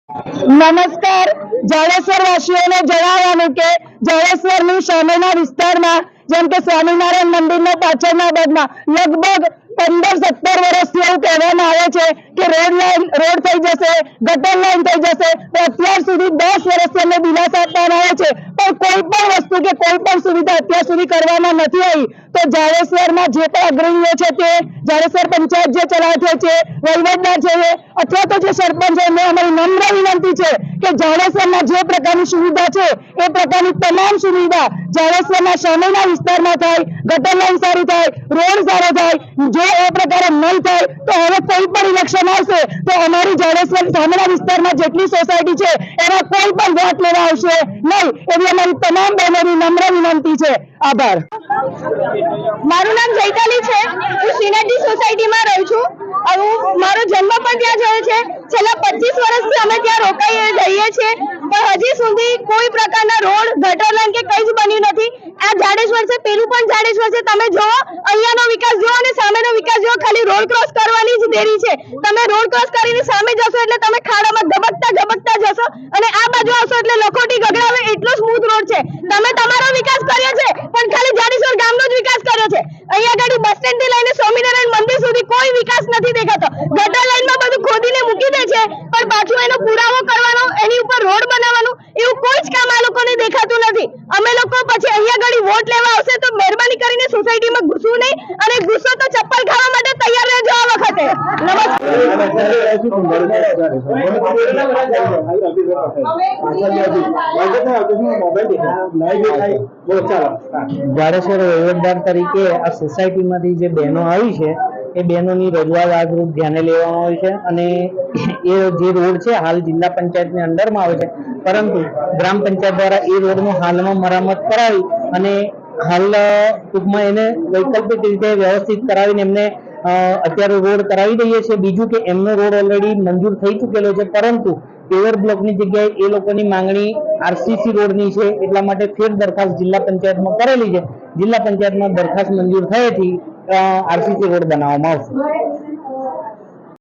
નમસ્કાર. જાડેશ્વર વાસીઓને જણાવવાનું કે જાડેશ્વરની સામેના વિસ્તારમાં જેમ કે સ્વામિનારાયણ મંદિરના પાછળના ભાગમાં લગભગ 15-17 વર્ષથી એવું કહેવામાં આવે છે કે રોડ થઈ જશે, ગટર લાઈન થઈ જશે, તો અત્યાર સુધી 10 વર્ષથી અમે દિલાસા આપવામાં આવે છે, પણ કોઈ પણ વસ્તુ કે કોઈ પણ સુવિધા અત્યાર સુધી કરવામાં નથી આવી. તો જાડેશ્વરમાં જે પણ અગ્રણીઓ છે તે જાડેશ્વર પંચાયત જે ચલાવે છે, વહીવટદાર છે અથવા તો જે સરપંચ છે, એમને અમારી નમ્ર વિનંતી છે કે જાડેશ્વરમાં જે પ્રકારની સુવિધા છે એ પ્રકારની તમામ સુવિધા જાડેશ્વરના સામેના વિસ્તારમાં થાય, ગટર લાઈન સારી થાય, રોડ સારો થાય. જો એ પ્રકારે નહીં થાય તો હવે કોઈ પણ ઇલેક્શન આવશે તો અમારી જાડેશ્વર સામેના વિસ્તારમાં જેટલી સોસાયટી છે એમાં કોઈ પણ વોટ લેવા આવશે નહીં, એવી અમારી તમામ બહેનોની નમ્ર વિનંતી છે. આભાર. મારું નામ જયતાલી છે. હું સિનેટી સોસાયટીમાં રહું છું. મારો જન્મ પણ ત્યાં થયો છે. છેલ્લા 25 વર્ષથી અમે ત્યાં રોકાઈ રહીએ છીએ, પણ હજી સુધી કોઈ પ્રકારના રોડ, ગટર લાઈન કે કંઈ જ બન્યું નથી. આ જાડેશ્વર છે, પેલું પણ જાડેશ્વર છે. તમે જોવો, અહીંયાનો વિકાસ જુઓ અને સામેનો વિકાસ જુઓ. ખાલી રોડ ક્રોસ કરવાની જ દેરી છે. તમે રોડ ક્રોસ કરીને સામે જશો એટલે તમે ખાડામાં ધબકતા જશો, અને આ બાજુ આવશો એટલે લખોટી ગગડાવે એટલો સ્મૂથ રોડ છે. તમે તમારો વિકાસ કર્યો છે, પણ ખાલી જાડેશ્વર ગામનો જ વિકાસ કર્યો છે. અહીંયા આગળ બસ સ્ટેન્ડ થી લઈને સ્વામિનારાયણ મંદિર સુધી કોઈ વિકાસ નથી દેખાતો. ગટર લાઈનમાં બધું ખોદીને મૂકી દે છે, પણ પાછું એનો પુરાવો કરવાનો, એની ઉપર રોડ બનાવવાનું એવું કોઈ જ કામ આ લોકોને દેખાતું નથી. અમે લોકો પછી અહીંયા આગળ વોટ લેવા આવશે તો મહેરબાની કરીને સોસાયટીમાં ઘૂસવું નહીં, અને ઘૂસો તો ચપ્પલ ખાવા માટે તૈયાર રહેજો આ વખતે. જાડેશ્વર વહીવટદાર તરીકે આ સોસાયટીમાંથી જે બહેનો આવી છે એ બહેનોની રજૂઆત આજરૂપ ધ્યાને લેવામાં આવી છે, અને એ જે રોડ છે હાલ જિલ્લા પંચાયતની અંડરમાં આવે છે, પરંતુ ગ્રામ પંચાયત દ્વારા એ રોડનું હાલમાં મરામત કરાવી અને હાલ ટૂંકમાં એને વૈકલ્પિક રીતે વ્યવસ્થિત કરાવીને એમને અત્યારે રોડ કરાવી દઈએ છીએ. બીજું કે એમનો રોડ ઓલરેડી મંજૂર થઈ ચૂકેલો છે, પરંતુ પેવર બ્લોકની જગ્યાએ એ લોકોની માંગણી આરસીસી રોડની છે, એટલા માટે ફેર દરખાસ્ત જિલ્લા પંચાયતમાં કરેલી છે. જિલ્લા પંચાયતમાં દરખાસ્ત મંજૂર થયેથી આરસીસી રોડ બનાવવામાં આવશે.